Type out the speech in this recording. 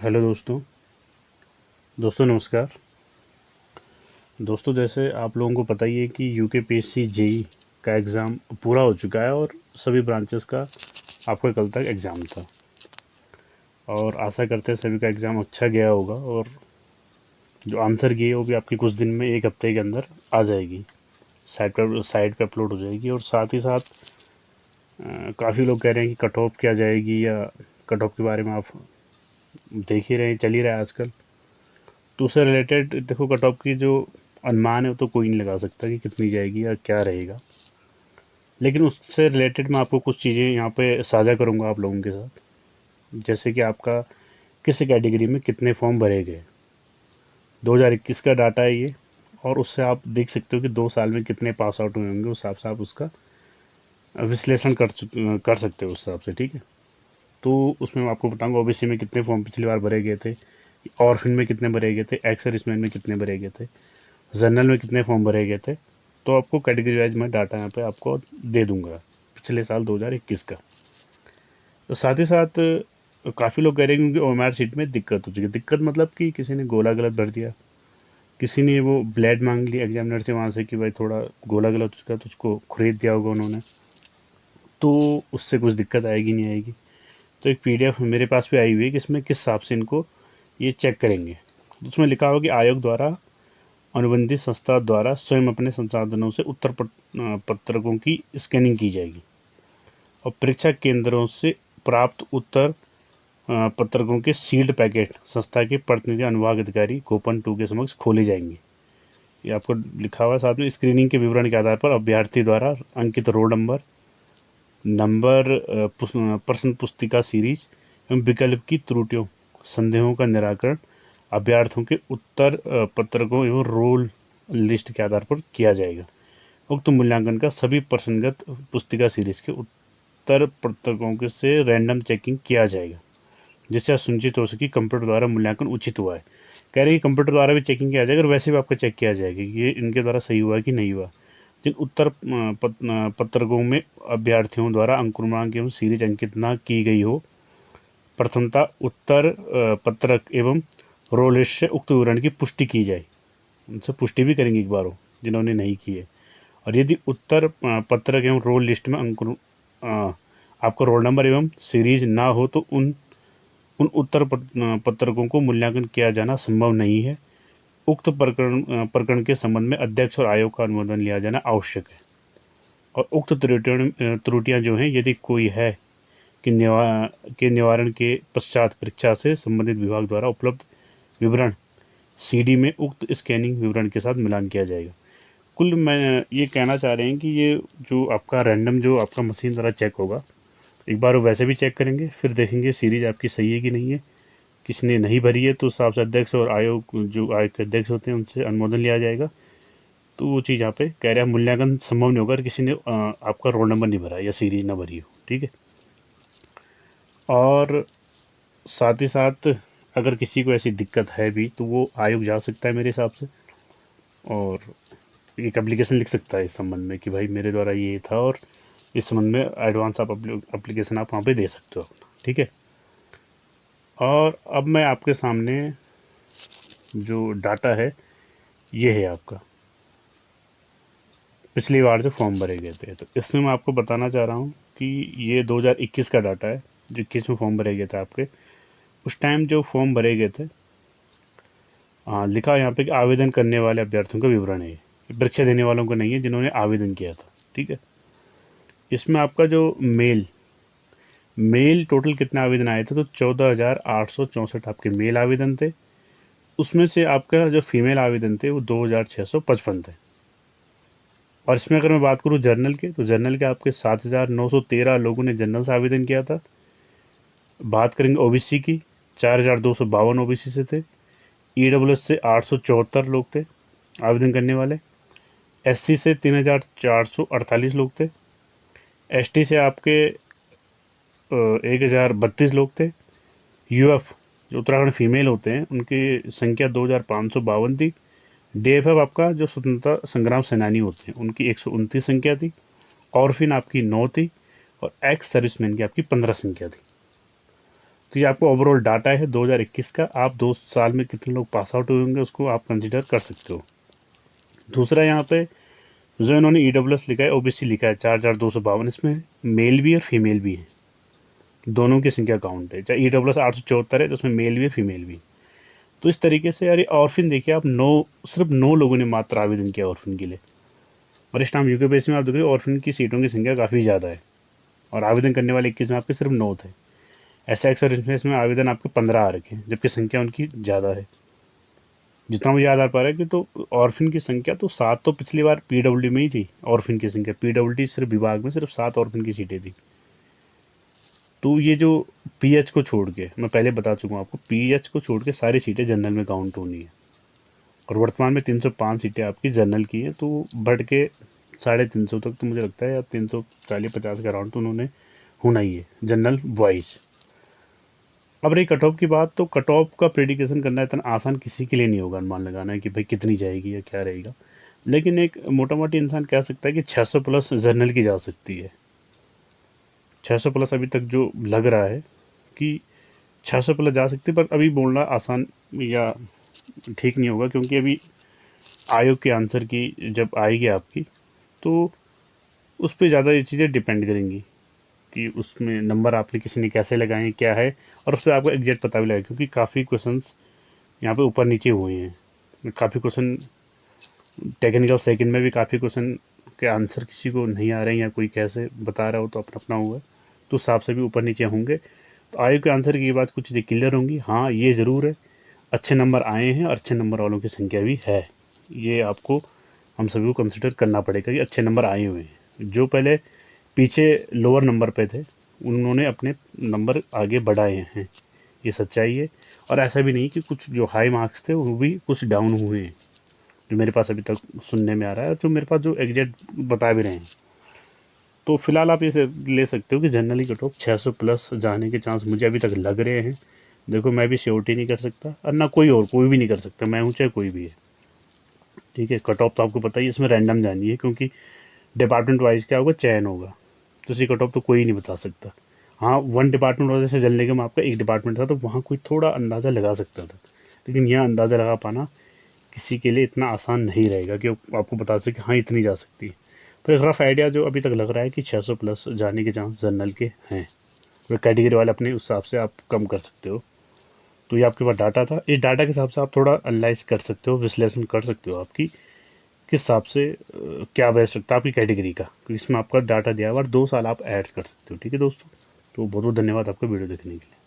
Hello दोस्तों। नमस्कार। दोस्तों, जैसे आप लोगों को पता ही है कि यूकेपीएससी जेई का एग्ज़ाम पूरा हो चुका है और सभी ब्रांचेस का आपका कल तक एग्ज़ाम था। और आशा करते हैं सभी का एग्ज़ाम अच्छा गया होगा और जो आंसर की है वो भी आपकी कुछ दिन में, एक हफ्ते के अंदर आ जाएगी। साइट पे अपलोड हो जाएगी। और साथ ही साथ काफ़ी लोग कह रहे हैं कि कट ऑफ क्या जाएगी, या कट ऑफ के बारे में आप देख ही रहे हैं, चल ही रहा है आजकल। तो उससे रिलेटेड देखो, कट ऑफ की जो अनुमान है वो तो कोई नहीं लगा सकता कि कितनी जाएगी या क्या रहेगा। लेकिन उससे रिलेटेड मैं आपको कुछ चीज़ें यहाँ पे साझा करूँगा आप लोगों के साथ। जैसे कि आपका किस कैटेगरी में कितने फॉर्म भरे गए। 2021 का डाटा है ये। और उससे आप देख सकते हो कि 2 साल में कितने पास आउट हुए होंगे। उस हिसाब से आप उसका विश्लेषण कर सकते हो उस हिसाब से, ठीक है। तो उसमें मैं आपको बताऊंगा ओबीसी में कितने फॉर्म पिछली बार भरे गए थे, ऑर्फिन में कितने भरे गए थे, एक्स सर्विसमैन में कितने भरे गए थे, जनरल में कितने फॉर्म भरे गए थे। तो आपको कैटेगरी वाइज मैं डाटा यहाँ पे आपको दे दूंगा पिछले साल 2021 का। तो साथ ही साथ काफ़ी लोग कह रहे हैं कि ओएमआर सीट में दिक्कत हो चुकी है। दिक्कत मतलब कि किसी ने गोला गलत भर दिया, किसी ने वो ब्लेड मांग लिया एग्जामिनर से वहाँ से कि भाई थोड़ा गोला गलत उसका, तो उसको खरीद दिया होगा उन्होंने। तो उससे कुछ दिक्कत आएगी नहीं आएगी। तो एक पीडीएफ मेरे पास भी आई हुई है कि इसमें किस हिसाब से इनको ये चेक करेंगे। उसमें लिखा हुआ कि आयोग द्वारा अनुबंधित संस्था द्वारा स्वयं अपने संसाधनों से पत्रकों की स्कैनिंग की जाएगी और परीक्षा केंद्रों से प्राप्त उत्तर पत्रकों के सील्ड पैकेट संस्था के प्रतिनिधि अनुभाग अधिकारी गोपन टू के समक्ष खोले जाएंगे। ये आपको लिखा हुआ है साथ में। स्क्रीनिंग के विवरण के आधार पर अभ्यर्थी द्वारा अंकित रोल नंबर, प्रश्न पुस्तिका सीरीज एवं विकल्प की त्रुटियों, संदेहों का निराकरण अभ्यर्थियों के उत्तर पत्रकों एवं रोल लिस्ट के आधार पर किया जाएगा। उक्त मूल्यांकन का सभी प्रसंगत पुस्तिका सीरीज के उत्तर पत्रकों के से रैंडम चेकिंग किया जाएगा, जिससे सुनिश्चित हो सके कंप्यूटर द्वारा मूल्यांकन उचित हुआ है। कह रहे हैं कि कंप्यूटर द्वारा भी चेकिंग किया जाएगा और वैसे भी आपका चेक किया जाएगा कि ये इनके द्वारा सही हुआ है कि नहीं हुआ। जिन उत्तर पत्रकों में अभ्यर्थियों द्वारा अंकुरमांक एवं सीरीज अंकित न की गई हो, प्रथमतः उत्तर पत्रक एवं रोल लिस्ट से उक्त विवरण की पुष्टि की जाए। उनसे पुष्टि भी करेंगे एक बार हो जिन्होंने नहीं की है। और यदि उत्तर पत्रक एवं रोल लिस्ट में आपका रोल नंबर एवं सीरीज ना हो तो उन उन उत्तर पत्रकों को मूल्यांकन किया जाना संभव नहीं है। उक्त प्रकरण के संबंध में अध्यक्ष और आयोग का अनुमोदन लिया जाना आवश्यक है। और उक्त त्रुटियां जो हैं, यदि कोई है, के निवारण के पश्चात परीक्षा से संबंधित विभाग द्वारा उपलब्ध विवरण सीडी में उक्त स्कैनिंग विवरण के साथ मिलान किया जाएगा। कुल मैं ये कहना चाह रहे हैं कि ये जो आपका रैंडम जो आपका मशीन द्वारा चेक होगा, एक बार वो वैसे भी चेक करेंगे, फिर देखेंगे सीरीज आपकी सही है कि नहीं है। किसने नहीं भरी है तो उस हिसाब से अध्यक्ष और आयोग, जो आयोग के अध्यक्ष होते हैं, उनसे अनुमोदन लिया जाएगा। तो वो चीज़ यहाँ पे कह रहे हैं मूल्यांकन संभव नहीं होगा अगर किसी ने आपका रोल नंबर नहीं भरा या सीरीज ना भरी हो, ठीक है। और साथ ही साथ अगर किसी को ऐसी दिक्कत है भी तो वो आयोग जा सकता है मेरे हिसाब से, और एक एप्लीकेशन लिख सकता है इस संबंध में कि भाई मेरे द्वारा ये था, और इस संबंध में एडवांस आप एप्लीकेशन आप वहाँ पे दे सकते हो अपना, ठीक है। और अब मैं आपके सामने जो डाटा है ये है आपका पिछली बार जो फॉर्म भरे गए थे। तो इसमें मैं आपको बताना चाह रहा हूँ कि ये 2021 का डाटा है, जो 21 में फॉर्म भरे गए थे आपके। उस टाइम जो फॉर्म भरे गए थे, हाँ लिखा है यहाँ पे कि आवेदन करने वाले अभ्यर्थियों का विवरण है ये परीक्षा देने वालों को नहीं है जिन्होंने आवेदन किया था, ठीक है। इसमें आपका जो मेल टोटल कितने आवेदन आए थे, तो 14,864 आपके मेल आवेदन थे। उसमें से आपका जो फीमेल आवेदन थे वो 2,655 थे। और इसमें अगर मैं बात करूँ जर्नल के, तो जर्नल के आपके 7,913 लोगों ने जर्नल से आवेदन किया था। बात करेंगे ओबीसी की, 4,252 ओबीसी से थे। ईडब्ल्यूएस से 874 लोग थे आवेदन करने वाले। एससी से 3,448 लोग थे। एसटी से आपके 1,032 लोग थे। यूएफ जो उत्तराखंड फीमेल होते हैं उनकी संख्या 2,552 थी। डीएफएफ आपका जो स्वतंत्रता संग्राम सेनानी होते हैं उनकी 129 संख्या थी। ऑर्फिन आपकी 9 थी। और एक्स सर्विसमैन की आपकी 15 संख्या थी। तो ये आपको ओवरऑल डाटा है 2021 का। आप 2 साल में कितने लोग पास आउट हुए होंगे उसको आप कंसिडर कर सकते हो। दूसरा यहाँ पे जो इन्होंने EWS लिखा है, OBC लिखा है 4,252, इसमें मेल भी और फीमेल भी है, दोनों की संख्या काउंट है। चाहे EWS 874 है तो उसमें मेल भी है फीमेल भी। तो इस तरीके से यार ऑर्फिन देखिए आप, सिर्फ 9 लोगों ने मात्र आवेदन किया ऑर्फिन के लिए। और इस टाइम यूकेपीएससी में आप देखिए ऑर्फिन की सीटों की संख्या काफ़ी ज़्यादा है और आवेदन करने वाले 21 में आपके सिर्फ 9 थे। SX और इसमें आवेदन आपके 15 आ रखे हैं, जबकि संख्या उनकी ज़्यादा है। जितना मुझे याद आ पा रहा है कि तो ऑर्फिन की संख्या तो 7 तो पिछली बार PWD में ही थी। ऑर्फिन की संख्या PWD सिर्फ विभाग में सिर्फ 7 ऑर्फिन की सीटें थी। तो ये जो PH को छोड़ के, मैं पहले बता चुका हूँ आपको, PH को छोड़ के सारी सीटें जनरल में काउंट होनी है। और वर्तमान में 305 सीटें आपकी जनरल की हैं, तो बढ़ के 350 तक तो मुझे लगता है, या 340-50 के अराउंड तो उन्होंने होना ही है जनरल बॉयज़। अब रही कट ऑफ की बात, तो कट ऑफ का प्रेडिक्शन करना इतना आसान किसी के लिए नहीं होगा, अनुमान लगाना है कि भाई कितनी जाएगी या क्या रहेगा। लेकिन एक मोटा मोटी इंसान कह सकता है कि 600 प्लस जनरल की जा सकती है। 600 प्लस अभी तक जो लग रहा है कि 600 प्लस जा सकती है, पर अभी बोलना आसान या ठीक नहीं होगा, क्योंकि अभी आयोग के आंसर की जब आएगी आपकी, तो उस पर ज़्यादा ये चीज़ें डिपेंड करेंगी कि उसमें नंबर आपने किसी ने कैसे लगाए हैं, क्या है, और उस पर आपको एग्जैक्ट पता भी लगेगा, क्योंकि काफ़ी क्वेश्चंस यहाँ पे ऊपर नीचे हुए हैं। काफ़ी क्वेश्चन टेक्निकल सेकंड में भी काफ़ी क्वेश्चन के आंसर किसी को नहीं आ रहे हैं, या कोई कैसे बता रहा हो तो अपना अपना हुआ है, तो हिसाब से भी ऊपर नीचे होंगे। तो आयोग के आंसर की बात कुछ चीज़ें क्लियर होंगी। हाँ, ये ज़रूर है, अच्छे नंबर आए हैं और अच्छे नंबर वालों की संख्या भी है। ये आपको हम सभी को कंसिडर करना पड़ेगा कि अच्छे नंबर आए हुए हैं। जो पहले पीछे लोअर नंबर पे थे, उन्होंने अपने नंबर आगे बढ़ाए हैं, ये सच्चाई है। और ऐसा भी नहीं कि कुछ जो हाई मार्क्स थे वो भी कुछ डाउन हुए हैं, जो मेरे पास अभी तक सुनने में आ रहा है, और जो मेरे पास जो एग्जैक्ट बता भी रहे हैं। तो फिलहाल आप इसे ले सकते हो कि जनरली कट ऑफ 600 प्लस जाने के चांस मुझे अभी तक लग रहे हैं। देखो, मैं भी श्योरिटी नहीं कर सकता, और ना कोई भी नहीं कर सकता, मैं हूँ चाहे कोई भी है। ठीक है, कट ऑफ तो आपको पता ही है, इसमें रैंडम जानी है, क्योंकि डिपार्टमेंट वाइज क्या होगा, चयन होगा, तो इसी कट ऑफ तो कोई नहीं बता सकता। हाँ, वन डिपार्टमेंट वजह से जलने के में आपका एक डिपार्टमेंट था, तो वहाँ कोई थोड़ा अंदाज़ा लगा सकता था, लेकिन यह अंदाज़ा लगा पाना किसी के लिए इतना आसान नहीं रहेगा कि आपको बता सके हाँ इतनी जा सकती है। तो एक रफ आइडिया जो अभी तक लग रहा है कि 600 प्लस जाने के चांस जनरल के हैं। तो कैटेगरी वाले अपने उस हिसाब से आप कम कर सकते हो। तो ये आपके पास डाटा था, इस डाटा के हिसाब से आप थोड़ा एनालाइज कर सकते हो, विश्लेषण कर सकते हो आपकी किस हिसाब से क्या बेस्ट लगता है आपकी कैटेगरी का, क्योंकि इसमें आपका डाटा दिया हुआ और 2 साल आप ऐड कर सकते हो। ठीक है दोस्तों, तो बहुत बहुत धन्यवाद आपका वीडियो देखने के लिए।